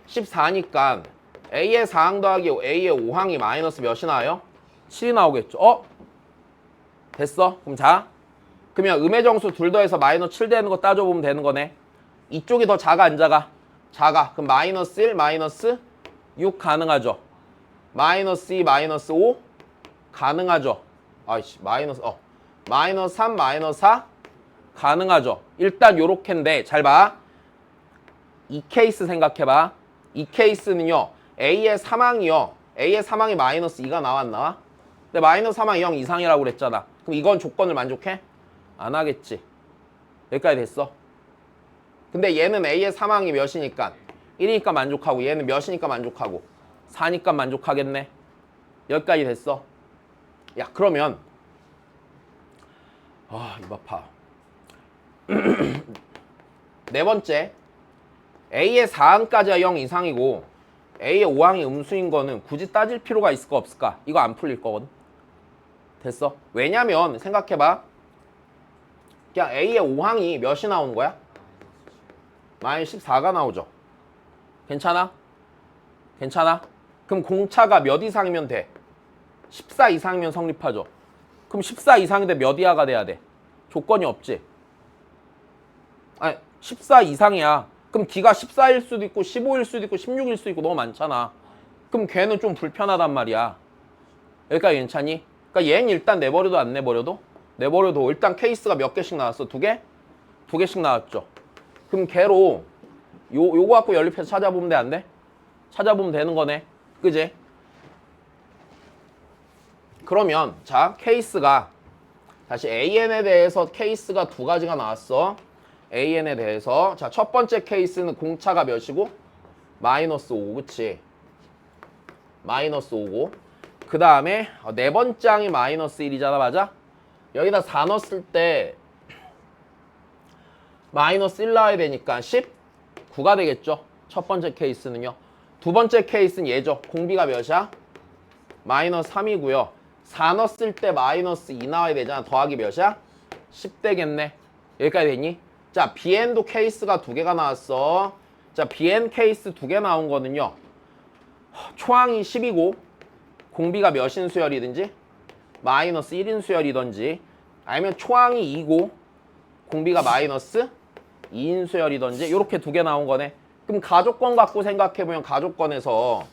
14니까 A의 4항 더하기 A의 5항이 마이너스 몇이 나와요? 7이 나오겠죠. 됐어. 그럼 자, 그러면 음의 정수 둘 더해서 마이너스 7 되는 거 따져보면 되는 거네. 이쪽이 더 작아 안 작아? 작아. 그럼 마이너스 1, 마이너스 6 가능하죠. 마이너스 2, 마이너스 5 가능하죠. 아이씨, 마이너스 3, 마이너스 4 가능하죠. 일단 요렇게인데 잘 봐. 이 케이스 생각해봐. 이 케이스는요. A의 3항이요. A의 3항이 마이너스 2가 나와 안 나와? 근데 마이너스 3항이 0 이상이라고 그랬잖아. 그럼 이건 조건을 만족해? 안 하겠지. 여기까지 됐어. 근데 얘는 A의 3항이 몇이니까? 1이니까 만족하고 얘는 몇이니까 만족하고? 4니까 만족하겠네. 여기까지 됐어. 야 그러면 입 아파. 네 번째 A의 4항까지가 0 이상이고 A의 5항이 음수인 거는 굳이 따질 필요가 있을까 없을까? 이거 안 풀릴 거거든. 됐어? 왜냐면 생각해봐. 그냥 A의 5항이 몇이 나오는 거야? 마이너스 14가 나오죠. 괜찮아? 괜찮아? 그럼 공차가 몇 이상이면 돼? 14 이상이면 성립하죠. 그럼 14 이상인데 몇 이하가 돼야 돼? 조건이 없지. 아니 14 이상이야. 그럼 D가 14일 수도 있고 15일 수도 있고 16일 수도 있고 너무 많잖아. 그럼 걔는 좀 불편하단 말이야. 여기까지 괜찮니? 그러니까 얘는 일단 내버려도 안 내버려도? 내버려도 일단 케이스가 몇 개씩 나왔어? 2개? 2개씩 나왔죠. 그럼 걔로 요거 갖고 연립해서 찾아보면 돼 안 돼? 찾아보면 되는 거네. 그지? 그러면 자 케이스가 다시 AN에 대해서 케이스가 2가지가 나왔어. AN에 대해서 자 첫 번째 케이스는 공차가 몇이고? 마이너스 5 그치? 마이너스 5고 그 다음에 네 번째 항이 마이너스 1이잖아 맞아? 여기다 4 넣었을 때 마이너스 1 나와야 되니까 19가 되겠죠? 첫 번째 케이스는요. 두 번째 케이스는 얘죠. 공비가 몇이야? 마이너스 3이고요. 4 넣었을 때 마이너스 2 나와야 되잖아. 더하기 몇이야? 10 되겠네. 여기까지 됐니? 자, BN도 케이스가 2개가 나왔어. 자, BN 케이스 2개 나온 거는요. 초항이 10이고 공비가 몇인 수열이든지 마이너스 1인 수열이든지 아니면 초항이 2고 공비가 마이너스 2인 수열이든지 이렇게 2개 나온 거네. 그럼 가족권 갖고 생각해보면 가족권에서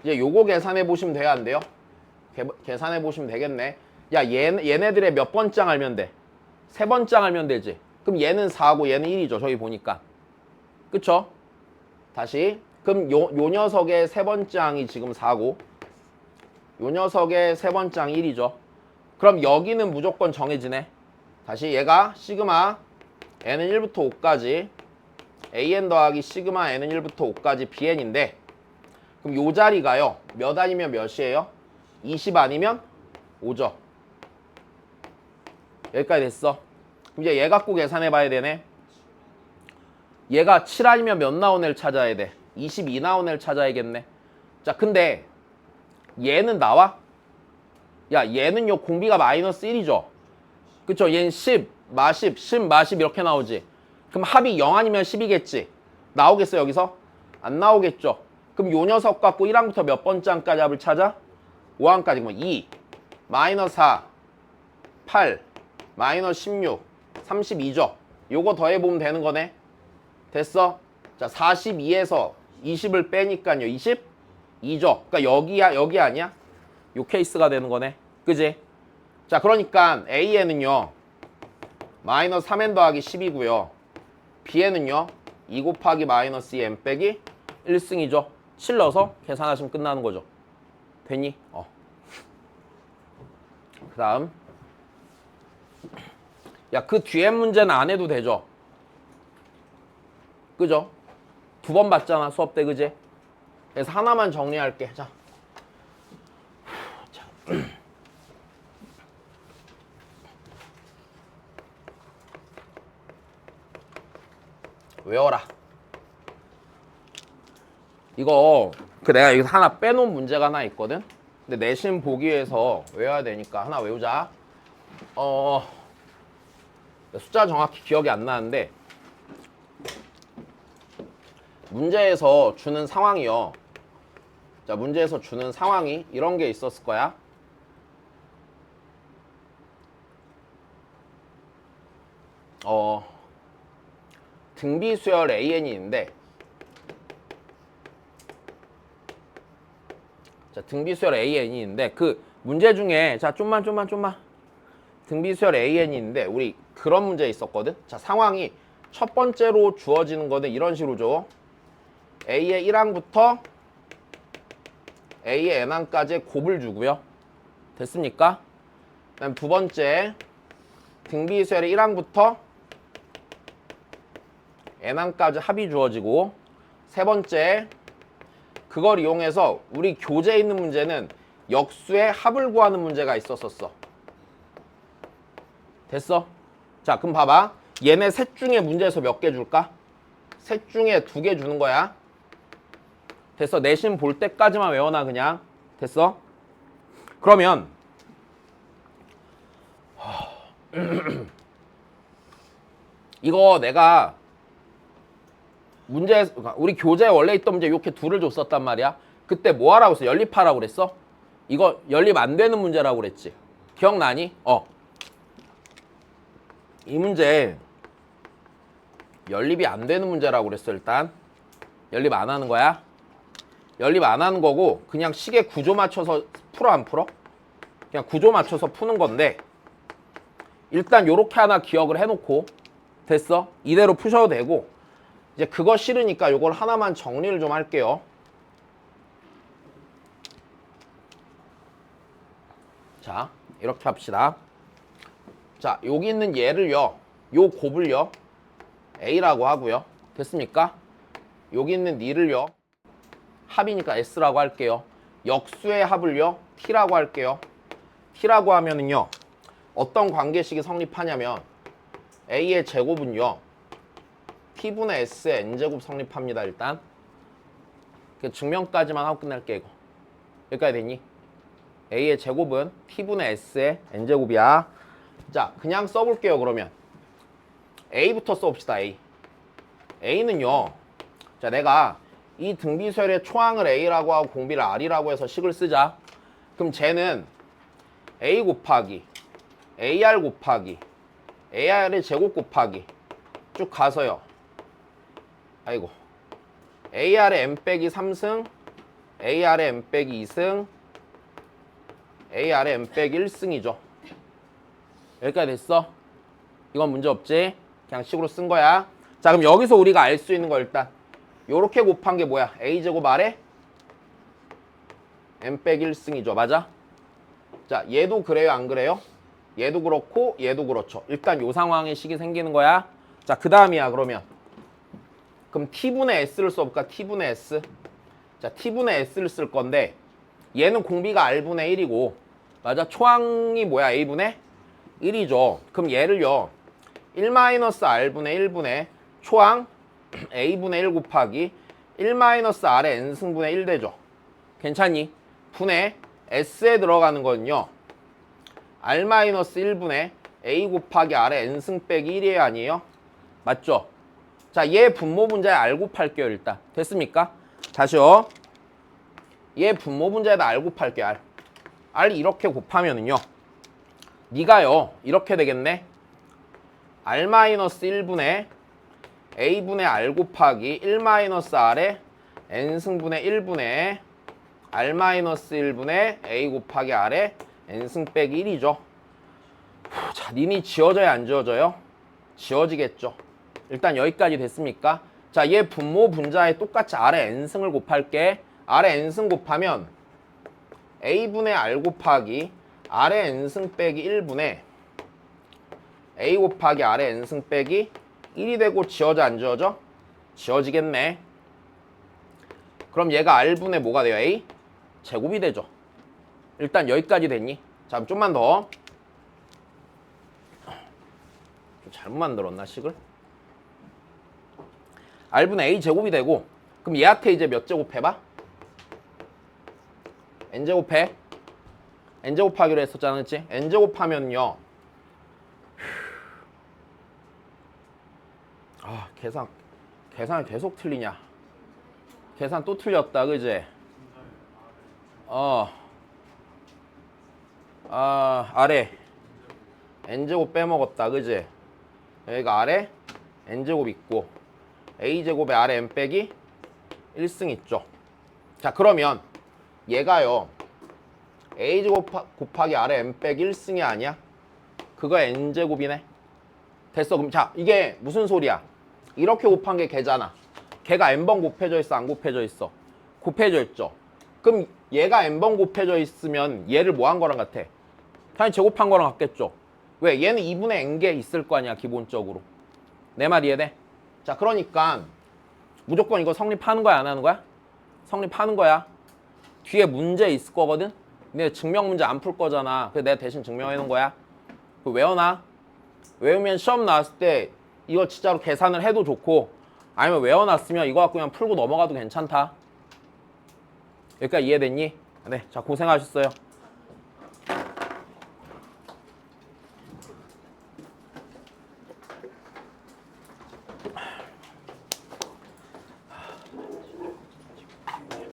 이제 요거 계산해 보시면 돼요 안 돼요? 계산해 보시면 되겠네. 야 얘네들의 몇 번장 알면 돼? 세 번장 알면 되지. 그럼 얘는 4고 얘는 1이죠. 저기 보니까. 그쵸? 다시 그럼 요 녀석의 세 번장이 지금 4고 요 녀석의 세 번장 1이죠. 그럼 여기는 무조건 정해지네. 다시 얘가 시그마 n은 1부터 5까지 an 더하기 시그마 n은 1부터 5까지 bn인데 그럼 요 자리가요. 몇 아니면 몇이에요? 20 아니면 5죠. 여기까지 됐어. 그럼 이제 얘 갖고 계산해 봐야 되네. 얘가 7 아니면 몇 나온 애를 찾아야 돼? 22 나온 애를 찾아야겠네. 자, 근데 얘는 나와? 야, 얘는 요 공비가 마이너스 1이죠. 그쵸? 얘는 10, 마십, 10, 마십 이렇게 나오지. 그럼 합이 0 아니면 10이겠지. 나오겠어 여기서? 안 나오겠죠. 그럼 요 녀석 갖고 1항부터 몇 번째까지 합을 찾아? 5항까지 뭐 2, 마이너스 4, 8, 마이너스 16, 32죠. 요거 더해보면 되는 거네. 됐어? 자, 42에서 20을 빼니까요. 22죠. 그러니까 여기 아니야? 요 케이스가 되는 거네. 그지? 자, 그러니까 A에는요. 마이너스 3n 더하기 10이고요. B에는요. 2 곱하기 마이너스 2n 빼기 1승이죠. 7 넣어서 계산하시면 끝나는 거죠. 됐니? 그 다음 야, 그 뒤에 문제는 안 해도 되죠? 그죠? 2번 봤잖아 수업 때 그지? 그래서 하나만 정리할게. 자, 외워라. 이거 내가 여기서 하나 빼놓은 문제가 하나 있거든. 근데 내신 보기 위해서 외워야 되니까 하나 외우자. 숫자 정확히 기억이 안 나는데 문제에서 주는 상황이요. 자, 문제에서 주는 상황이 이런 게 있었을 거야. 등비수열 AN이 있는데, 자, 등비수열 AN이 있는데 그 문제 중에 자, 좀만 등비수열 AN이 있는데 우리 그런 문제 있었거든. 자, 상황이 첫 번째로 주어지는 거는 이런 식으로 줘. A의 1항부터 A의 n항까지의 곱을 주고요. 됐습니까? 그다음 두 번째 등비수열의 1항부터 n항까지 합이 주어지고, 세 번째 그걸 이용해서 우리 교재에 있는 문제는 역수의 합을 구하는 문제가 있었었어. 됐어? 자, 그럼 봐봐. 얘네 셋 중에 문제에서 몇 개 줄까? 셋 중에 2개 주는 거야. 됐어? 내신 볼 때까지만 외워놔 그냥. 됐어? 그러면 이거 내가 문제, 우리 교재에 원래 있던 문제 이렇게 둘을 줬었단 말이야. 그때 뭐 하라고 했어? 연립하라고 그랬어? 이거 연립 안 되는 문제라고 그랬지. 기억나니? 이 문제 연립이 안 되는 문제라고 그랬어. 일단 연립 안 하는 거야. 연립 안 하는 거고 그냥 식의 구조 맞춰서 풀어 안 풀어? 그냥 구조 맞춰서 푸는 건데, 일단 요렇게 하나 기억을 해놓고, 됐어? 이대로 푸셔도 되고, 이제 그거 싫으니까 요걸 하나만 정리를 좀 할게요. 자, 이렇게 합시다. 자, 여기 있는 얘를요, 요 곱을요 A라고 하고요. 됐습니까? 여기 있는 니를요 합이니까 S라고 할게요. 역수의 합을요 T라고 할게요. T라고 하면은요 어떤 관계식이 성립하냐면 A의 제곱은요 T분의 S의 N제곱 성립합니다. 일단 증명까지만 하고 끝낼게. 이거 여기까지 됐니? A의 제곱은 T분의 S의 N제곱이야. 자, 그냥 써볼게요. 그러면 A부터 써봅시다. A는요, 자, 내가 이 등비수열의 초항을 A라고 하고 공비를 R이라고 해서 식을 쓰자. 그럼 쟤는 A 곱하기 AR 곱하기 AR의 제곱 곱하기 쭉 가서요. 아이고, AR의 M 빼기 3승, AR의 M 빼기 2승, AR의 M 빼기 1승이죠. 여기까지 됐어? 이건 문제 없지? 그냥 식으로 쓴 거야. 자, 그럼 여기서 우리가 알 수 있는 거 일단 요렇게 곱한 게 뭐야? A제곱 아래 M 빼기 1승이죠. 맞아? 자, 얘도 그래요? 안 그래요? 얘도 그렇고 얘도 그렇죠. 일단 요 상황의 식이 생기는 거야. 자, 그 다음이야. 그러면 그럼 T분의 S를 써볼까? T분의 S. 자, T분의 S를 쓸 건데 얘는 공비가 R분의 1이고, 맞아? 초항이 뭐야? A분의 1이죠. 그럼 얘를요 1-R분의 1분의 초항 A분의 1 곱하기 1-R의 N승분의 1 되죠. 괜찮니? 분의 S에 들어가는 거는요 R-1분의 A 곱하기 R의 N승 빼기 1이에요. 아니에요? 맞죠? 자, 얘 분모 분자에 R 곱할게요. 일단 됐습니까? 다시요. 얘 분모 분자에다 R 곱할게요. R 이렇게 곱하면은요 니가요 이렇게 되겠네. R-1분의 A분의 R 곱하기 1-R의 N승분의 1분의 R-1분의 A 곱하기 R의 N승 빼기 1이죠. 자, 니니 지워져야 안 지워져요? 지워지겠죠. 일단 여기까지 됐습니까? 자, 얘 분모 분자에 똑같이 R의 N승을 곱할게. R의 N승 곱하면 A분의 R 곱하기 R의 N승 빼기 1분의 A 곱하기 R의 N승 빼기 1이 되고 지워져 안 지워져? 지워지겠네. 그럼 얘가 R분의 뭐가 돼요? A? 제곱이 되죠. 일단 여기까지 됐니? 자, 좀만 더. 좀 잘못 만들었나 식을? R분의 A 제곱이 되고, 그럼 얘한테 이제 몇 제곱 해봐? n제곱 해. n제곱 하기로 했었잖아, 그치? n제곱 하면요. 아, 계산이 계속 틀리냐? 계산 또 틀렸다, 그지? 아래 n제곱 빼먹었다, 그지? 여기가 아래 n제곱 있고 a제곱에 아래 n 빼기 1승 있죠. 자, 그러면 얘가요 a제곱 곱하기 아래 n 빼기 1승이 아니야? 그거 n제곱이네. 됐어. 그럼 자, 이게 무슨 소리야? 이렇게 곱한 게 걔잖아. 걔가 n번 곱해져 있어, 안 곱해져 있어? 곱해져 있죠. 그럼 얘가 n번 곱해져 있으면 얘를 뭐 한 거랑 같아? 당연히 제곱한 거랑 같겠죠. 왜? 얘는 2분의 n개 있을 거 아니야, 기본적으로. 내 말 이해돼? 자, 그러니까 무조건 이거 성립하는 거야, 안 하는 거야? 성립하는 거야. 뒤에 문제 있을 거거든? 근데 증명 문제 안 풀 거잖아. 그래서 내가 대신 증명해 놓은 거야. 그거 외워놔. 외우면 시험 나왔을 때 이거 진짜로 계산을 해도 좋고, 아니면 외워놨으면 이거 갖고 그냥 풀고 넘어가도 괜찮다. 여기까지 이해됐니? 네, 자, 고생하셨어요.